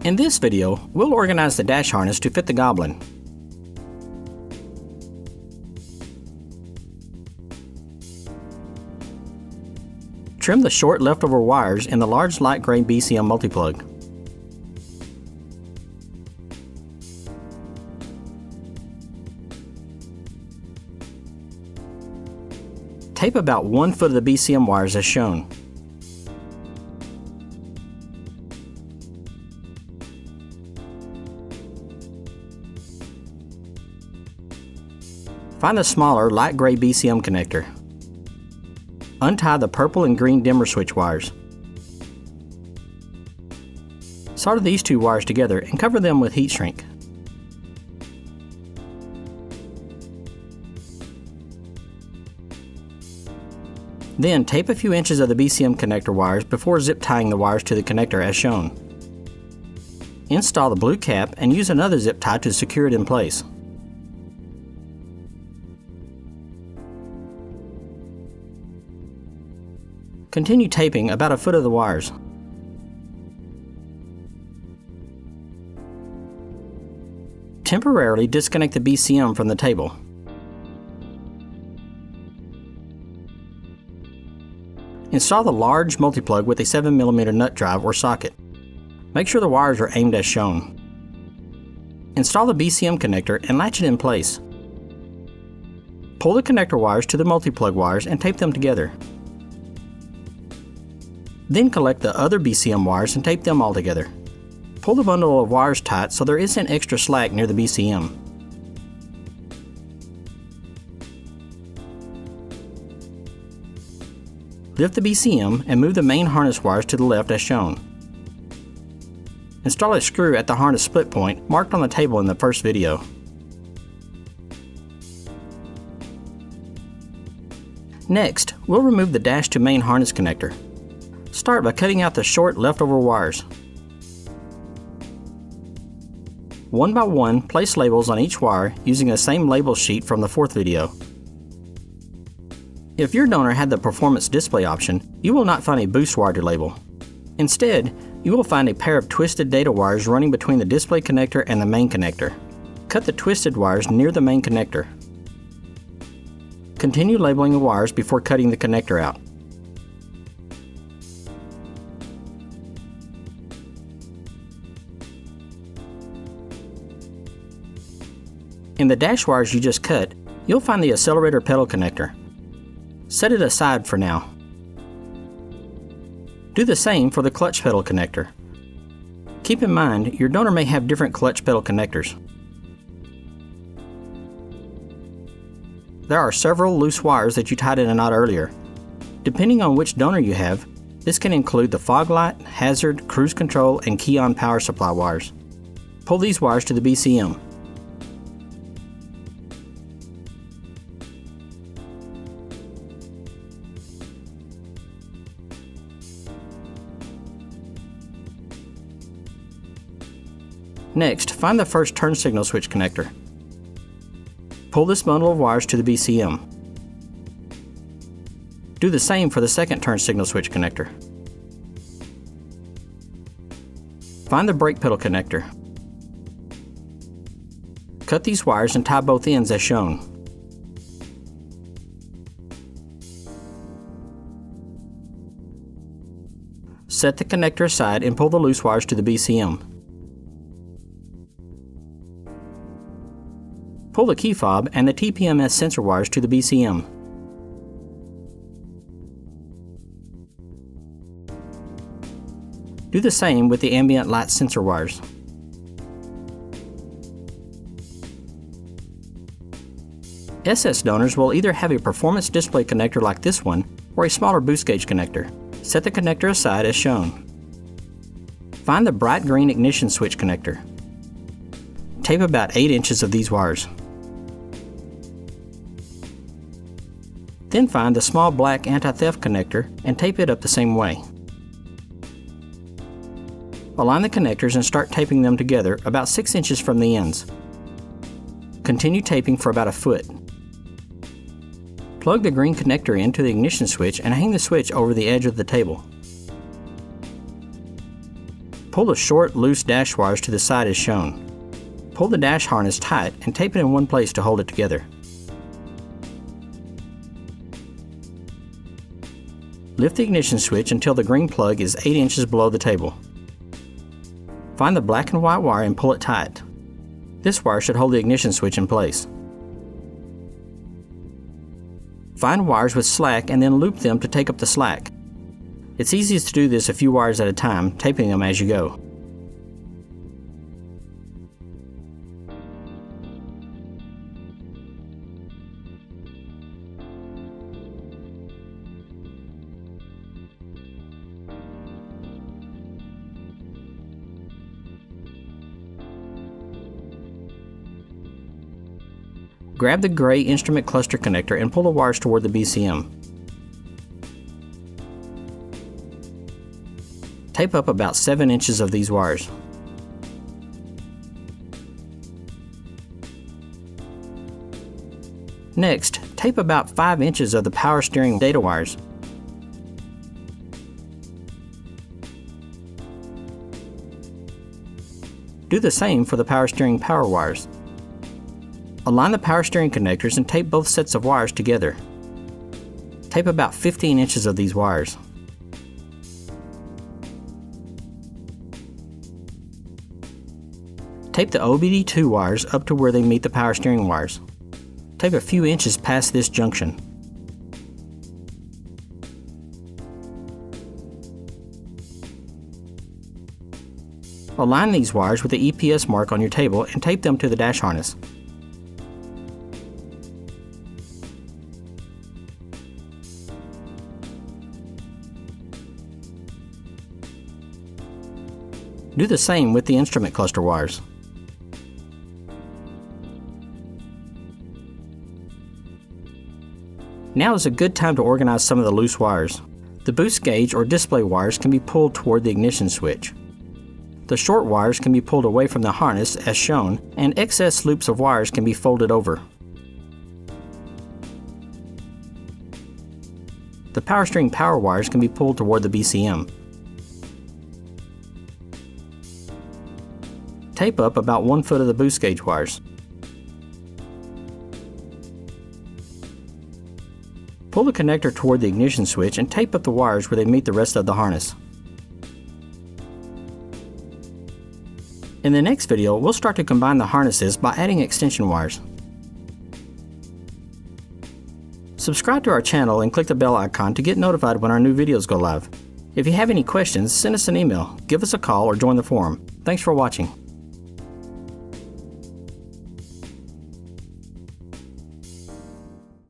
In this video, we'll organize the dash harness to fit the Goblin. Trim the short leftover wires in the large light gray BCM multiplug. Tape about 1 foot of the BCM wires as shown. Find the smaller light gray BCM connector. Untie the purple and green dimmer switch wires. Solder these two wires together and cover them with heat shrink. Then tape a few inches of the BCM connector wires before zip tying the wires to the connector as shown. Install the blue cap and use another zip tie to secure it in place. Continue taping about a foot of the wires. Temporarily disconnect the BCM from the table. Install the large multiplug with a 7mm nut drive or socket. Make sure the wires are aimed as shown. Install the BCM connector and latch it in place. Pull the connector wires to the multiplug wires and tape them together. Then collect the other BCM wires and tape them all together. Pull the bundle of wires tight so there isn't extra slack near the BCM. Lift the BCM and move the main harness wires to the left as shown. Install a screw at the harness split point marked on the table in the first video. Next, we'll remove the dash to main harness connector. Start by cutting out the short leftover wires. One by one, place labels on each wire using the same label sheet from the fourth video. If your donor had the performance display option, you will not find a boost wire to label. Instead, you will find a pair of twisted data wires running between the display connector and the main connector. Cut the twisted wires near the main connector. Continue labeling the wires before cutting the connector out. In the dash wires you just cut, you'll find the accelerator pedal connector. Set it aside for now. Do the same for the clutch pedal connector. Keep in mind, your donor may have different clutch pedal connectors. There are several loose wires that you tied in a knot earlier. Depending on which donor you have, this can include the fog light, hazard, cruise control, and key on power supply wires. Pull these wires to the BCM. Next, find the first turn signal switch connector. Pull this bundle of wires to the BCM. Do the same for the second turn signal switch connector. Find the brake pedal connector. Cut these wires and tie both ends as shown. Set the connector aside and pull the loose wires to the BCM. Pull the keyfob and the TPMS sensor wires to the BCM. Do the same with the ambient light sensor wires. SS donors will either have a performance display connector like this one or a smaller boost gauge connector. Set the connector aside as shown. Find the bright green ignition switch connector. Tape about 8 inches of these wires. Then find the small black anti-theft connector and tape it up the same way. Align the connectors and start taping them together about 6 inches from the ends. Continue taping for about a foot. Plug the green connector into the ignition switch and hang the switch over the edge of the table. Pull the short, loose dash wires to the side as shown. Pull the dash harness tight and tape it in one place to hold it together. Lift the ignition switch until the green plug is 8 inches below the table. Find the black and white wire and pull it tight. This wire should hold the ignition switch in place. Find wires with slack and then loop them to take up the slack. It's easiest to do this a few wires at a time, taping them as you go. Grab the gray instrument cluster connector and pull the wires toward the BCM. Tape up about 7 inches of these wires. Next, tape about 5 inches of the power steering data wires. Do the same for the power steering power wires. Align the power steering connectors and tape both sets of wires together. Tape about 15 inches of these wires. Tape the OBD2 wires up to where they meet the power steering wires. Tape a few inches past this junction. Align these wires with the EPS mark on your table and tape them to the dash harness. Do the same with the instrument cluster wires. Now is a good time to organize some of the loose wires. The boost gauge or display wires can be pulled toward the ignition switch. The short wires can be pulled away from the harness as shown, and excess loops of wires can be folded over. The power steering power wires can be pulled toward the BCM. Tape up about 1 foot of the boost gauge wires. Pull the connector toward the ignition switch and tape up the wires where they meet the rest of the harness. In the next video, we'll start to combine the harnesses by adding extension wires. Subscribe to our channel and click the bell icon to get notified when our new videos go live. If you have any questions, send us an email, give us a call, or join the forum. Thanks for watching.